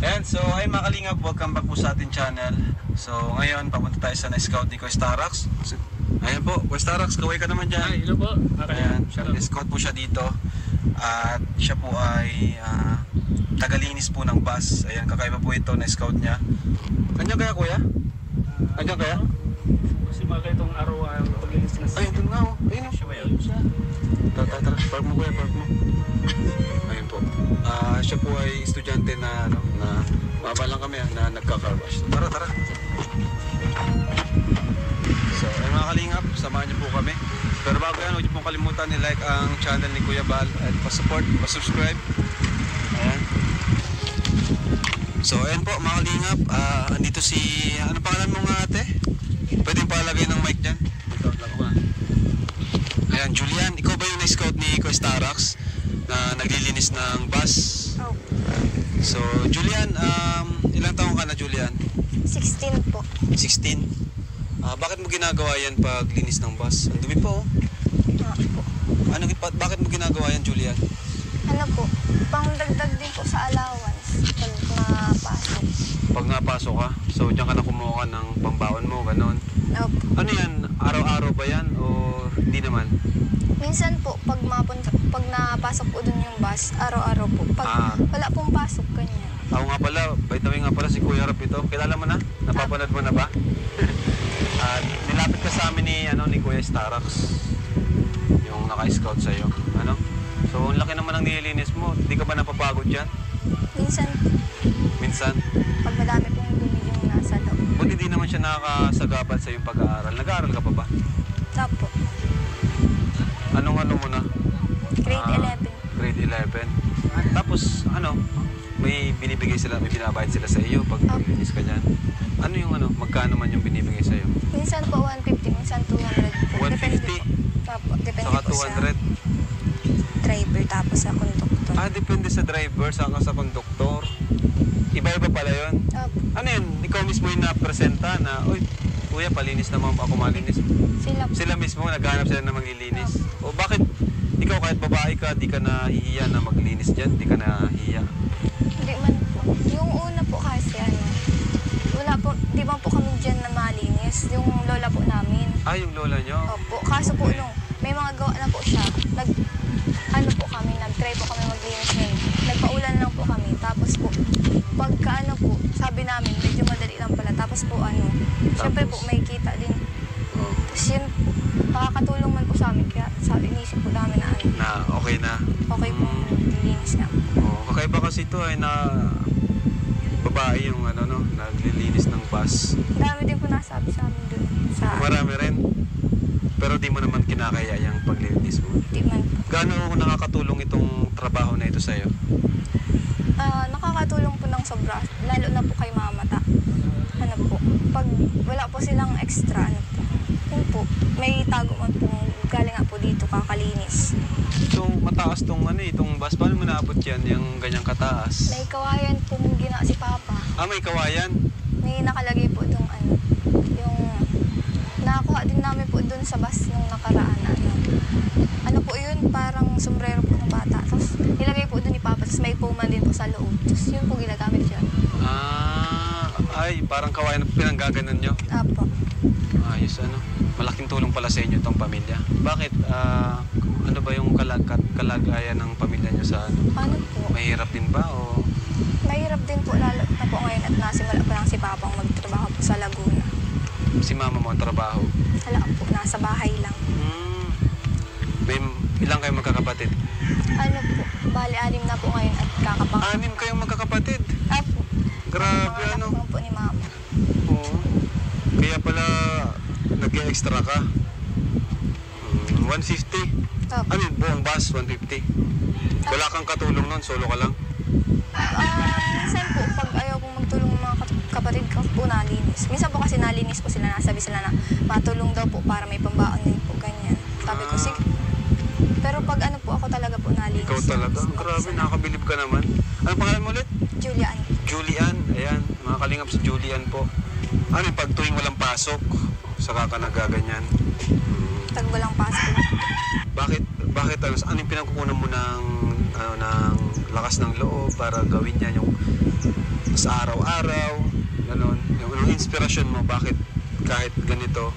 Ayan, so ay mga kalingap, welcome back po sa ating channel. So ngayon, papunta tayo sa na-scout ni Kuya Starax. Ayan po, Kuya Starax, kaway ka naman dyan. Ay, hello po. Ayan, na-scout po siya dito. At siya po ay tagalinis po ng bus. Ayan, kakaiba po ito, na-scout niya. Andiyan kaya kuya? Andiyan kaya? Kasi mga itong araw paglinis na Ay, ito nga oh. Ayun oh. siya ba yun? Tara, park mo kuya, park mo. Ayun po. Siya po ay estudyante na mababa lang kami na nagka-car wash. Tara. So, ay mga kalingap, samahan niyo po kami. Pero bago yan, huwag niyo pong kalimutan i-like ang channel ni Kuya Bal at pa-support, pa-subscribe. Ayan. So, ayan po mga kalingap. Andito si, ano pangalan mo nga ate? Pwede yung palagay ng mic dyan. Ito, lang ko na. Ayan, Julian, ikaw ba yung na-scout ni Kuya Starax na naglilinis ng bus? Oh, So, Julian, ilang taong ka na, Julian? 16 po. 16? Bakit mo ginagawa yan pag linis ng bus? Ang dumi po, oh. Po. Bakit mo ginagawa yan, Julian? Ano po, pangdagdag din po sa allowance pag napasok. Pag napasok ka, so diyan ka na kumuha ng pambaon mo, ganon. Opo. Ano yan? Araw-araw ba yan o hindi naman? Minsan po, pag napasok po dun yung bus, araw-araw po. Pag wala pong pasok, ganyan. Ako nga pala, by the way nga pala si Kuya Rap ito. Kilala mo na? Napapanood mo na ba? Nilapit ka sa amin ni Kuya Starax. Yung naka-scout sa'yo. Ano? So, ang laki naman ang nililinis mo. Hindi ka ba napapagod dyan? Minsan, Minsan? pag madami pong dumi yung nasa loob. Buti hindi naman siya nakakasagabal sa iyong pag-aaral. Nag-aaral ka pa ba? Opo. Anong ano mo na? Grade 11. Grade 11. Tapos, may binibigay sila, may binabayad sila sa iyo pag maglilinis ka dyan. Ano yung magkano man yung binibigay sa iyo? Minsan po 150, minsan 200 po. 150? Opo, depende Saka po 200? sa driver tapos sa conductor. Depende sa driver, saka sa konduktor. Iba-iba pala yun. Opo. Ano yun? Ikaw mismo yung napresenta na, uy, kuya, palinis naman ako malinis. Sila mismo, naghanap sila na maglilinis. O bakit ikaw kahit babae ka, di ka nahihiya na maglinis dyan? Di ka nahihiya? Hindi man po. Yung una po kasi wala po, di ba po kami dyan na malinis. Yung lola po namin. Yung lola nyo? Opo. Kaso po may mga gawa na po siya. Nag-try po kami maglinis ngayon. Nagpaulan lang po kami. Tapos po, pagka sabi namin, medyo madali lang pala. Tapos po syempre po may kita din. Tapos yun, makakatulong man po sa amin. Kaya inisip po namin na okay na? Okay po, maglinis na. Kakaiba kasi ito ay na babae yung naglilinis ng bus. Dami din po nasabi sa amin dun. Marami rin. Pero di mo naman kinakaya yung paglilinis mo. Di man po. Gaano nakakatulong itong trabaho na ito sa'yo? Nakakatulong po ng sobra. Lalo na po kay mamata. Pag wala po silang extra, yun po, may tago man po galing nga po dito kakalinis. So, mataas itong bus. Paano mo naabot yan, yung ganyang kataas? May kawayan po gina si Papa. May kawayan? May nakalagay po itong yung nakakuha din namin po dun sa bus nung nakaraan. Ano po yun, parang sombrero po ng bata. Tapos nilagay po dun ni Papa. Tapos may puma din po sa loob. Tapos yun po ginagamit dyan. Parang kawayan na pinanggaganan nyo? Apo. Ayos, malaking tulong pala sa inyo itong pamilya. Bakit? Ano ba yung kalagayan ng pamilya nyo sa Ano po? Mahirap din ba o? Mahirap din po lalo na po ngayon at nasimula pa lang si Papang magtrabaho po sa Laguna. Si mama mo ang trabaho? Wala po, nasa bahay lang. Ilang kayo magkakapatid? Po, bali 6 na po ngayon at kakapang. 6 kayong magkakapatid? Apo. Grabe Mga po ni Mama. Oo. Kaya pala nag-extra ka? 150? Opo. Buong bus, 150? Wala kang katulong nun, solo ka lang? Minsan po, pag ayaw kong magtulong ng mga kapatid ko po nalinis. Minsan po kasi nalinis po sila, nasabi sila na matulong daw po para may pambaon din po, ganyan. Sabi ko, sige. Pero pag po, ako talaga po nalinis. Ikaw talaga? Grabe, nakakabilib ka naman. Anong pangalan mo ulit? Julian. Julian, ayan. Mga kalingap si Julian po. Pag tuwing walang pasok, saka ka nagaganyan? Pag walang pasok. Bakit ano yung pinagkukunan mo ng lakas ng loob para gawin yan yung sa araw-araw, ganon. Yung inspirasyon mo, bakit kahit ganito,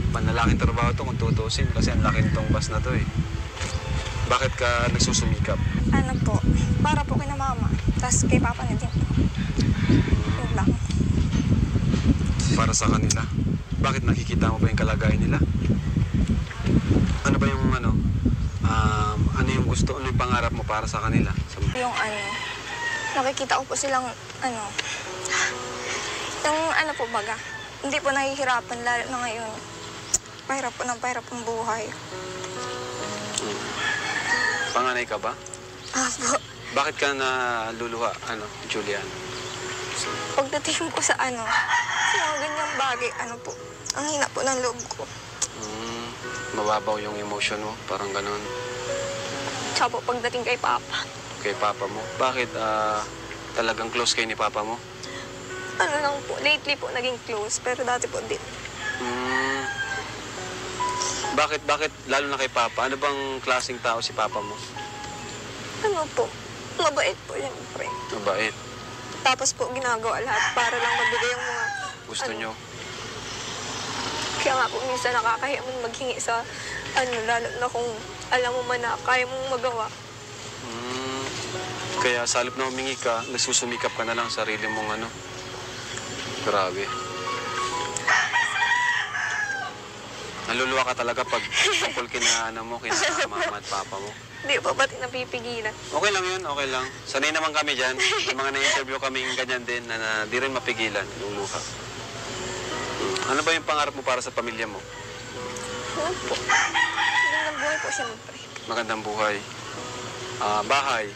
manlalaking trabaho to kung tutusin kasi ang laki nitong bus na to eh. Bakit ka nagsusumikap? Ano po, para po kina mama. Tapos kay papa na din po. Yun lang. Para sa kanila. Bakit nakikita mo ba yung kalagayan nila? Ano ba yung ano yung gusto, ano yung pangarap mo para sa kanila? Yung nakikita ko po silang yung po baga, hindi po nahihirapan lalo na ngayon. Pahirap po ng pahirap ang buhay. Panganay ka ba? Apo. Bakit ka naluluha, Julian? Pagdating po sa sa mga ganyang bagay, po, ang hina po ng loob ko. Mababaw yung emotion mo, parang ganon. Tsaka po pagdating kay papa. Kay papa mo? Bakit talagang close kayo ni papa mo? Lang po, lately po naging close, pero dati po din. Bakit lalo na kay papa? Ano bang klaseng tao si papa mo? Po, mabait po siyempre. Mabait. Tapos po ginagawa lahat para lang mabigay yung mga Gusto nyo? Kaya nga po minsan nakakahiya mo maghingi sa lalo na kung alam mo man na kaya mong magawa. Kaya sa halip na humingi ka, nagsusumikap ka na lang sa sarili mong Grabe. Naluluwa ka talaga pag tungkol kina kina mama at papa mo. Hindi po pati napipigilan. Okay lang yun, okay lang. Sanay naman kami dyan. May mga na-interview kaming ganyan din na di rin mapigilan yung luha. Ano ba yung pangarap mo para sa pamilya mo? Po. Magandang buhay po siyempre. Magandang buhay. Bahay.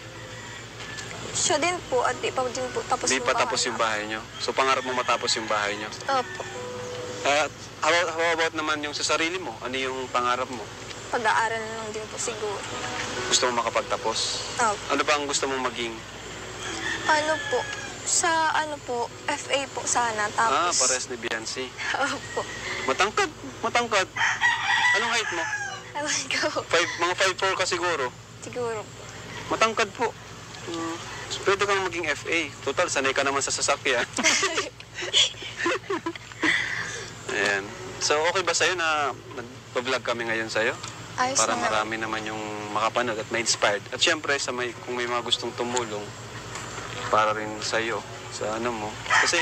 Siya din po at di pa din po tapos Di pa tapos yung bahay nyo. So pangarap mo matapos yung bahay nyo. Opo. How about naman yung sa sarili mo? Ano yung pangarap mo? Pag-aaral na lang din po siguro. Gusto mo makapagtapos? Opo. Ano ba ang gusto mong maging? Po, sa FA po sana. Tapos... pares ni Biancy. Opo. Matangkad. Anong height mo? Ewan ko. Mga 5'4" ka siguro. Siguro. Matangkad po. So, pwede kang maging FA. Total, sanay ka naman sa sasakyan. Ayan. So, okay ba sa'yo na nag-vlog kami ngayon sa'yo? Ayos Para naman. marami naman yung makapanood at ma-inspired. At syempre, kung may mga gustong tumulong, para rin sa'yo, sa mo. Kasi,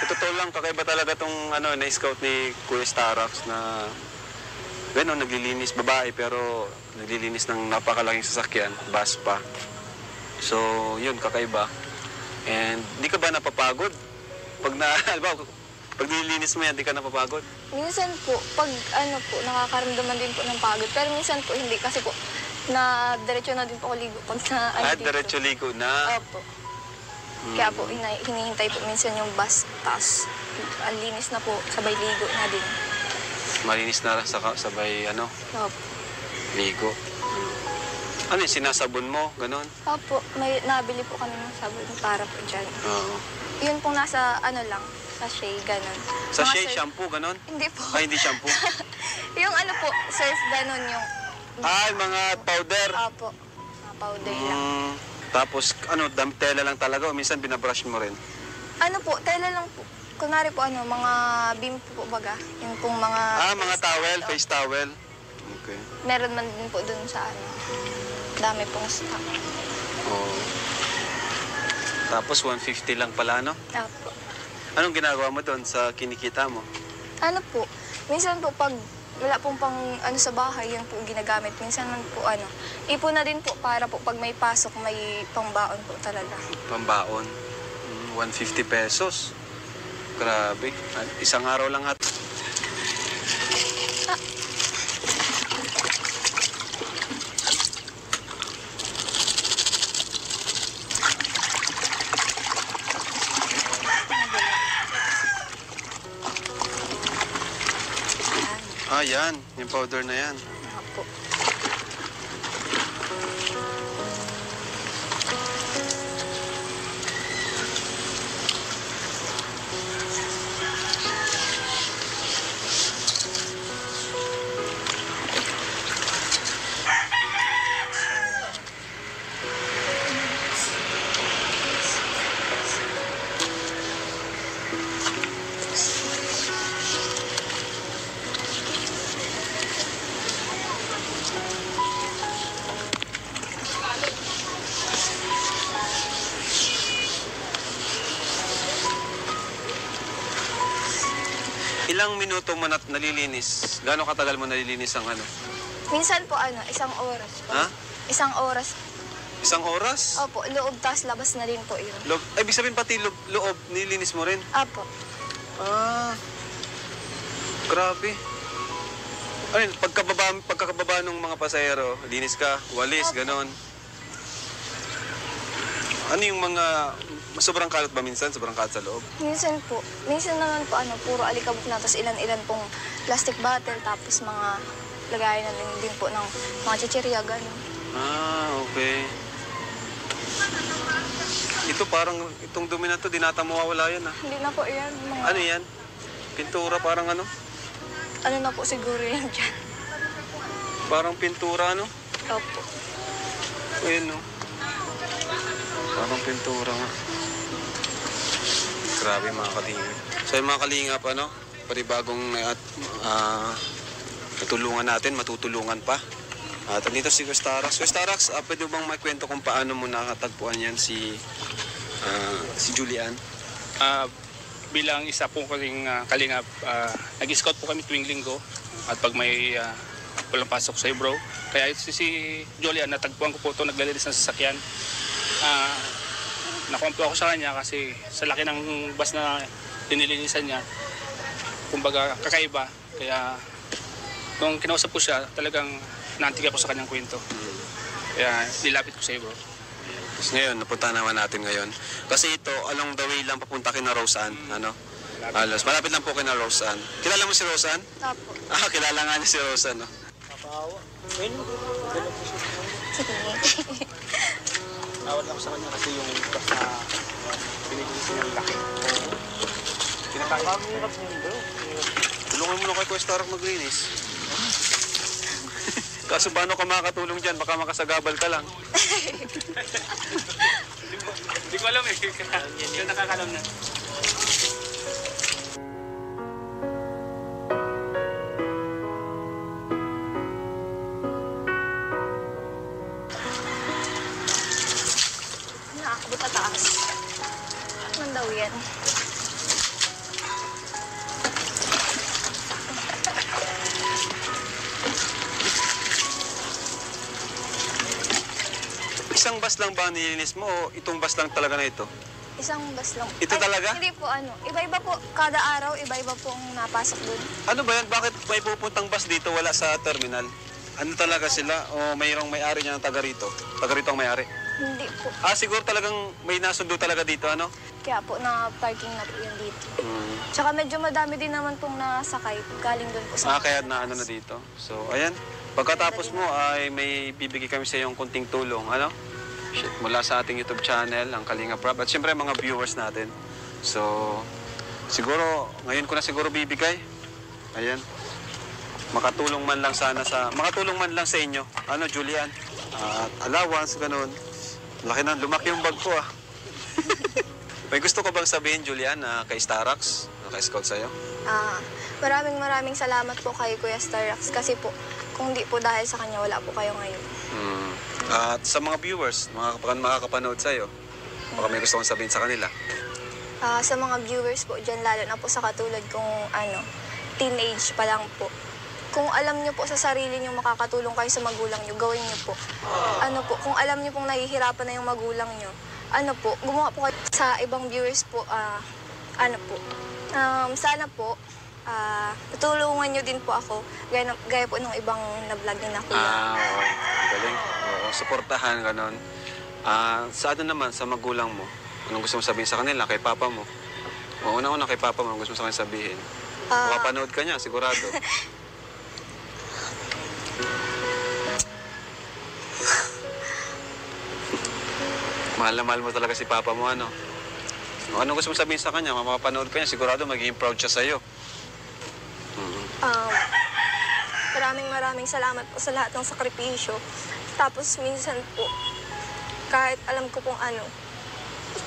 sa totoo lang, kakaiba talaga itong na-scout ni Kuya Starax na gano'n, naglilinis, babae, pero naglilinis ng napakalaking sasakyan, bus pa. So, yun, kakaiba. And, di ka ba napapagod? Pag nililinis mo yan, di ka napapagod? Minsan po, pag nakakaramdaman din po ng pagod. Pero minsan po, hindi. Kasi po, na diretso na din po ako ligo pag dito. Diretso ligo na? Opo. Kaya po, hinihintay po minsan yung bus. Tapos, ang linis na po, sabay ligo na din. Malinis na sabay, Opo. ligo. Ano yung sinasabon mo? Ganon? Opo, may nabili po kami ng sabon para po dyan. Oo. Yun pong nasa sachet, ganon. Sachet, shampoo, ganon? Hindi po. Ay, hindi shampoo. Yung surf, ganon yung... Mga powder. Opo, mga powder lang. Tapos, tela lang talaga o minsan binabrush mo rin? Tela lang po. Kunwari po, mga beam po baga. Yung pong mga... Mga towel, face towel. Okay. Meron man din po dun sa dami pong stock. Oo. Tapos 150 lang pala, no? Opo. Anong ginagawa mo doon sa kinikita mo? Po, minsan po pag wala pong pang sa bahay, yun po ginagamit. Minsan man po ipon na din po para po pag may pasok, may pangbaon po talaga. Pambaon? 150 pesos. Grabe. Isang araw lang at... Yan. Yung powder na yan. Opo. Ilang minuto mo nalilinis? Gaano katagal mo nalilinis ang ano? Minsan po isang oras po. Ha? Isang oras. Isang oras? Opo, loob tas labas na din po yun. Ay, ibig sabihin pati loob, nililinis mo rin? Apo. Ah, grabe. Ayun, pagkakababa ng mga pasahero, linis ka, walis, ganon. Ano yung mga, sobrang kalat ba minsan? Sobrang kalat sa loob? Minsan po. Minsan naman po puro alikabok na, tapos ilan-ilan pong plastic bottle, tapos mga lagayan na din po ng mga chichirya, gano'n. Ah, okay. Ito parang, itong dumi na to, di nata mawawala yan ah. Hindi na po yan. Mga, Ano yan? Pintura parang ano? ano na po siguro yan dyan. Parang pintura ano? Opo. Ayun no. Parang pintura nga. Grabe mga kalingap. So yung mga kalingap ano, panibagong tutulungan natin, matutulungan pa. At dito si Starax. Starax, pwede bang makwento kung paano mo nakatagpuan yan si Julian? Bilang isa po kalingap, nag-scout po kami tuwing linggo at pag may walang pasok sa bro. Kaya si Julian, natagpuan ko po ito, naglalinis ng sasakyan. Nakuha po ako sa kanya kasi sa laki ng bus na dinilinisan niya, kumbaga kakaiba. Kaya nung kinausap ko siya, talagang naantig ako sa kanyang kwento. Kaya nilapit ko sa bro. Tapos ngayon, napunta naman natin ngayon. Kasi ito, along the way lang papunta kina Roseanne. Ano? Halos, malapit lang po kina Roseanne. Kilala mo si Roseanne? Opo. Kilala nga niya si Roseanne. No? Sige. Tawad ako sa kanya kasi yung bus na pinilinis niya laki. Kinakailangan mo bro. Tulungan mo na kay Kuya Starax maglinis. Kaso paano ka makakatulong dyan? Baka makasagabal ka lang. Hindi ko alam eh. Yung nakakalam na. Nakakabot na taas. Ano daw yan? Isang bus lang ba nilinis mo o itong bus lang talaga na ito? Isang bus lang. Ito talaga? Hindi po iba-iba po. Kada araw, iba-iba po ang napasok dun. Ano ba yan? Bakit may pupuntang bus dito wala sa terminal? Ano talaga sila? O mayroong may-ari niya ng taga rito? Taga rito ang may-ari? Hindi po. Siguro talagang may nasundo talaga dito, ano? Kaya po, na-parking na po yan dito. Tsaka medyo madami din naman pong nasakay. Galing dun po sa... Kaya na ano na dito. So, ayan. Pagkatapos mo ay may bibigay kami sa iyong kunting tulong, ano? Mula sa ating YouTube channel, ang Kalingap Rob. At siyempre, mga viewers natin. So, siguro, ngayon ko na siguro bibigay. Ayan. Makatulong man lang sana makatulong man lang sa inyo. Ano, Julian? Allowance, ganun. Lumaki yung bag ko, May gusto ko bang sabihin, Julian, kay Starax, kay-scout sa'yo? Maraming salamat po kay Kuya Starax kasi po, kung di po dahil sa kanya, wala po kayo ngayon. At sa mga viewers, makakapanood sa'yo, baka may gusto kong sabihin sa kanila. Sa mga viewers po dyan, lalo na po sa katulad kung teenage pa lang po. Kung alam niyo po sa sarili niyo makakatulong kayo sa magulang niyo, gawin niyo po. Kung alam niyo pong nahihirapan na yung magulang niyo, gumawa po kayo. Sa ibang viewers po, sana po, tutulungan niyo din po ako, gaya po ng ibang na-vlog ni na kuya. Okay. Galing. Oo, suportahan, ganon. Sa ano naman, sa magulang mo, anong gusto mo sabihin sa kanila, kay papa mo? Una-una kay papa mo, anong gusto mo sa kanila sabihin? Makapanood ka niya, sigurado. Mahal na mahal mo talaga si papa mo, ano? Anong gusto mo sabihin sa kanya? Mapapanood ka niya, sigurado magiging proud siya sa'yo. Maraming salamat po sa lahat ng sakripisyo. Tapos minsan po, kahit alam ko pong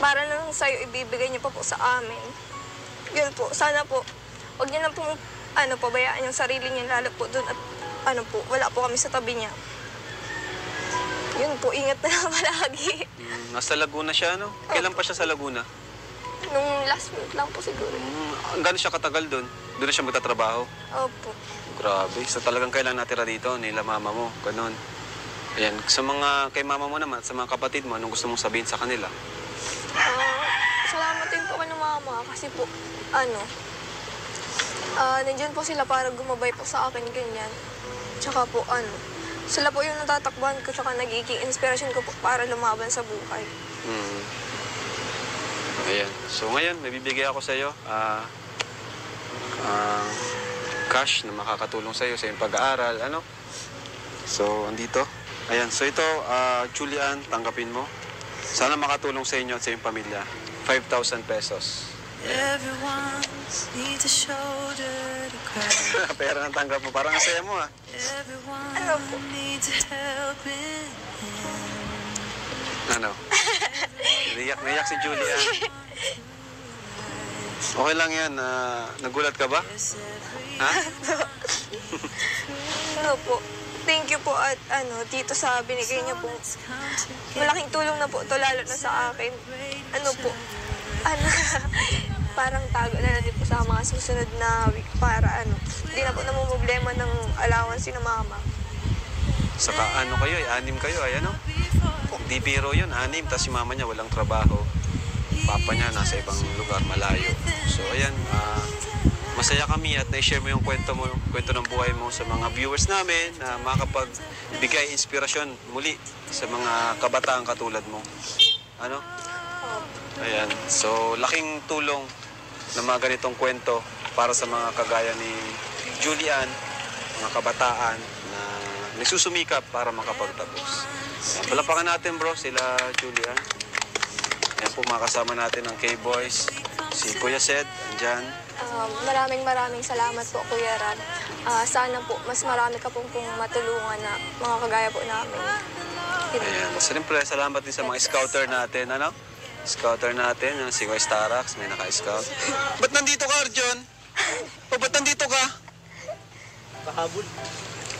para lang sa'yo ibibigay niyo pa po sa amin. Yun po, sana po, huwag niyo na pong pabayaan yung sarili niya, lalo po doon at wala po kami sa tabi niya. Yun po, ingat na lang palagi. Nasa Laguna siya, no? Kailan pa siya sa Laguna? Nung last week lang po siguro. Gano'n siya katagal doon? Doon na siya magtatrabaho? Opo. Grabe. So talagang kailan natira dito nila mama mo? Ganon. Ayan. Sa mga, kay mama mo naman, sa mga kapatid mo, anong gusto mong sabihin sa kanila? Salamat din po kay mama kasi po, nandiyan po sila para gumabay po sa akin, ganyan. Tsaka po, sila po yung natatakbuhan ko, tsaka nagiging inspirasyon ko po para lumaban sa buhay. Ayan. So ngayon, may bibigay ako sa iyo. Cash na makakatulong sa iyo sa iyong pag-aaral. Ano? So, andito. Ayan. So ito, Julian, tanggapin mo. Sana makatulong sa inyo at sa iyong pamilya. 5,000 pesos. Everyone needs a shoulder to cry. Pera ng tanggap mo. Parang ang saya mo, ah. Everyone needs help in Ano? Naiyak si Julian. Okay lang yan. Nagulat ka ba? Ha? Po. Thank you po at dito sa binigay niyo po. Malaking tulong na po to lalo na sa akin. Parang tago na din po sa mga susunod na week para hindi na po namumblema ng allowance si mama. Saka kayo, 6 kayo, ay ano? Di biro yun, 6, tapos si mama niya walang trabaho. Papa niya nasa ibang lugar, malayo. So ayan, masaya kami at na-share mo yung kwento ng buhay mo sa mga viewers namin na makapagbigay inspirasyon muli sa mga kabataan katulad mo. Ano? Ayan, so laking tulong na mga ganitong kwento para sa mga kagaya ni Julian, mga kabataan na nagsusumikap para makapagtapos. Ayan, palapakan natin bro, sila Julian. Ayan po, makasama natin ang K-Boys, si Kuya Sed, andyan. Maraming salamat po, Kuya Ram. Sana po, mas marami ka pong matulungan na mga kagaya po namin. Ayan, siyempre, salamat din sa mga scouter natin, ano? Scouter natin, si Kuya Starax, may naka-scout. Ba't nandito ka, Arjon? O, ba't nandito ka? Kahabol.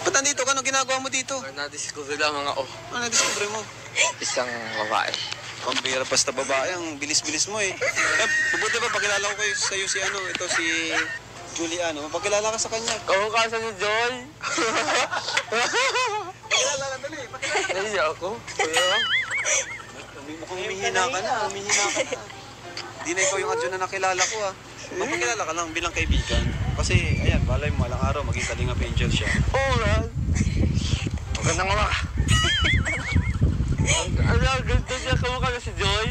Ba't nandito ka? Anong ginagawa mo dito? Na-discover lang mga Ano na-discover mo? isang babae. Ang bira basta babae, ang bilis-bilis mo eh. Mabuti ba, pakilala ko kayo sa'yo ito si Julian. Mapakilala ka sa kanya. Kamukha ni Joy. Pakilala ka dali, pakilala. Naiya ako. Kuya. Mukhang humihina ka na. Hindi na ikaw yung Arjun na nakilala ko ah. Mapakilala ka lang bilang kaibigan. Kasi, ayan, balay mo, alang araw, maging Kalingap Angel siya. Oo man. Magandang mga. Ang ganda niya, kamukha na si Joy.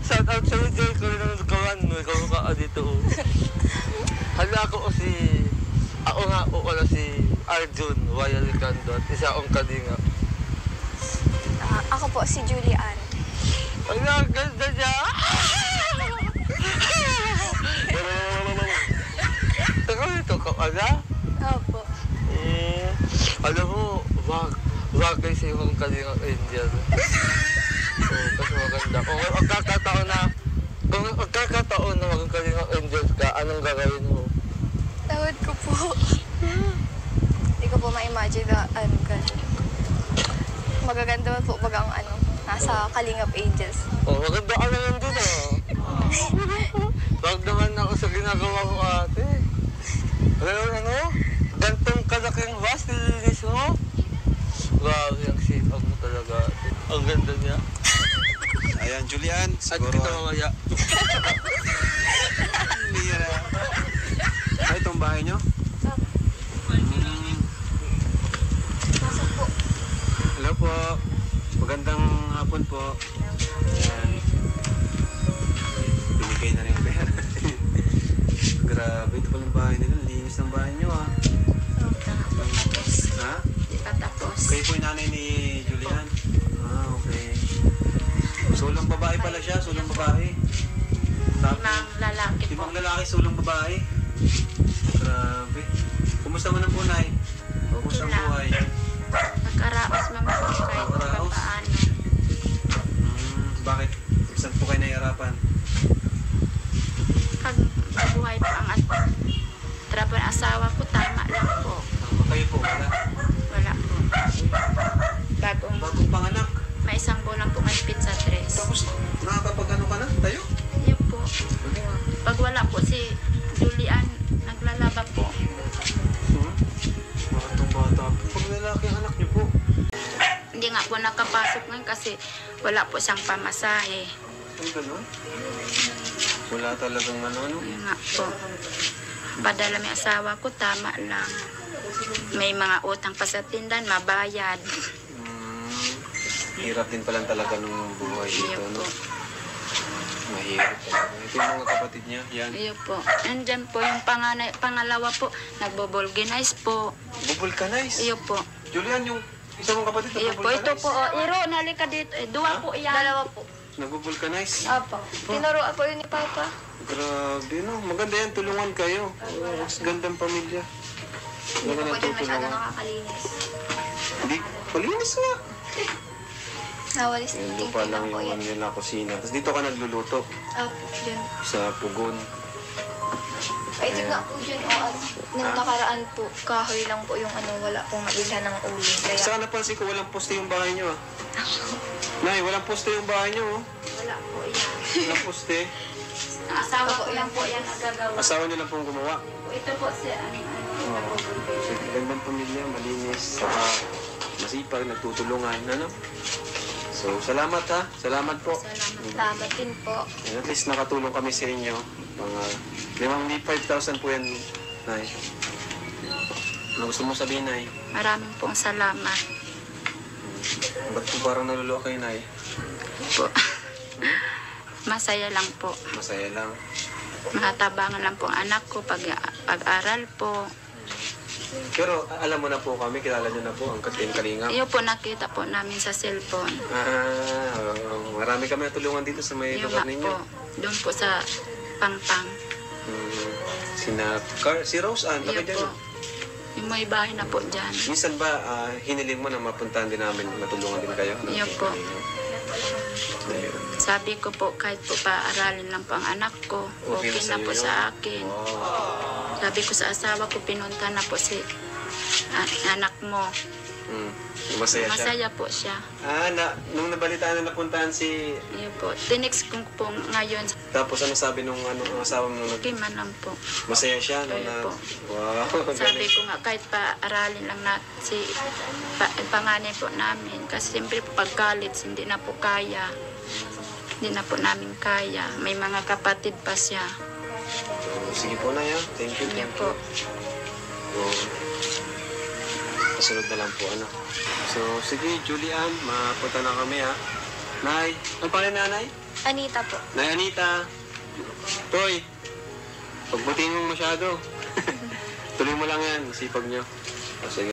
Shout out sa'yo, Joy. Kung rin ang nagkawan mo, kamukha ka dito. Hala ako ako nga na si Arjun, Waya Licando, at isa akong Kalingap. Ako po, si Julian. Ang ganda niya! Teka ito, kapaga? Opo. Alam mo, bagay sa ibang Kalingap Angel. Kasi maganda. Kung magkakataon na maging Kalingap Angel ka, anong gagawin mo? Tawad ko po. Hindi ko po ma-imagine na magaganda man po bagang nasa Kalingap Angels. Maganda ka naman din Wag naman ako sa ginagawa ko ate. Gantong kalaking bus, nilinis mo. Grabe, ang sipag mo talaga ate. Ang ganda niya. Ayan, Julian, At siguro... kita mamaya. Itong bahay nyo? Pasok po. Hello po. Magandang hapon po. Ayan. Binigay na rin yung pera. Grabe, ito palang bahay nila. Linis ng bahay nyo ah. Ha? Di pa tapos. Kayo po yung nanay ni Julian? Okay. Sulong babae pala siya, sulong babae. Limang lalaki po. 5 lalaki, sulong babae. Grabe. Kumusta man ang punay? Kumusta ang buhay? Nagkaraos naman po kahit Nagkaraos? paano. Bakit? Saan po kayo nahihirapan? Pag mabuhay po ang trabaho ng asawa ko, tama lang po. Kayo po, wala. Wala po. Bagong Bagong panganak. may isang buwan po mahigpit sa tres. Tapos, kasi wala po siyang pamasahe. Ay, ganun? Wala talagang ano. Yun nga po. Padala may asawa ko, tama lang. May mga utang pa sa tindahan, mabayad. Hirap din pala talaga nung buhay dito, Iyo no? po. Mahirap talaga. Ito yung mga kapatid niya, yan. Iyo po. Andyan po yung pangalawa po, nagbo-vulcanize po. Bubulkanize. Iyo po. Julian, yung isa mong kapatid Iyo po. Ito po, Iro, nalika dito. Dua po yan. Dalawa po. Nagbo-vulcanize. Apo. Tinuruan po yun ni Papa. Grabe, no? Maganda yan, tulungan kayo. Mas gandang pamilya. Hindi po dyan masyado tutulungan. nakakalinis. Hindi, malinis nga. Nawalis Yung din lupa lang po yung yan. ano nila, kusina. Tapos dito ka nagluluto Apo, dyan. sa pugon. Ay, tignan po dyan. Nung nakaraan po, kahoy lang po yung wala pong mabilhan ng uling. Kaya Saka napansin ko, walang poste yung bahay niyo, ah. Nay, walang poste yung bahay niyo, oh. Wala po yan. Walang poste. Asawa ko lang po yan nagagawa. Asawa niyo lang pong gumawa. Ito po si So, gandang pamilya, malinis, saka masipag, nagtutulungan, ano? So, salamat ha. Salamat po. salamat din po. And at least nakatulong kami sa inyo. Mga 5,000 po yan, Nay. Ano gusto mo sabihin, Nay? Maraming pong salamat Ba't po parang naluluwa kayo, Nay? po. Masaya lang po. Masaya lang. Makatabangan lang po ang anak ko pag-aral po. Pero alam mo na po kami, kilala niyo na po ang Team Kalingap. Iyo po nakita po namin sa cellphone. Marami kami natulungan dito sa may Iyo lugar nga ninyo. po. Doon po sa Pangpang. Si Rose Ann, Iyo bakit po. dyan? Yung may bahay na po dyan. Minsan ba hiniling mo na mapuntahan din namin, matulungan din kayo? Iyo po. Ayun. Sabi ko po kahit po paaralin lang po ang anak ko. Okay Okay na na po sa'yo yun? sa akin. Sabi ko sa asawa ko, pinunta na po si anak mo. Masaya siya. Masaya po siya. Nung nabalitaan na napuntahan si... Iyo po. Tinext ko po ngayon. Tapos ano sabi nung asawa mo nung Okay man lang po. masaya siya? No, Ayun na, po. wow, Sabi galing. ko nga kahit paaralin lang na si panganay po namin. Kasi siyempre po pag college hindi na po kaya. Hindi na po namin kaya. May mga kapatid pa siya. Sige po na yan. Thank you, Iyo thank po. you. Kasunod na lang po, ano. So, sige, Julian, mapunta na kami, ha. Nay, ano pa rin, nanay? Anita po. Nay Anita. Toy, pagbutiin mo masyado. Tuloy mo lang yan, masipag nyo. O, sige.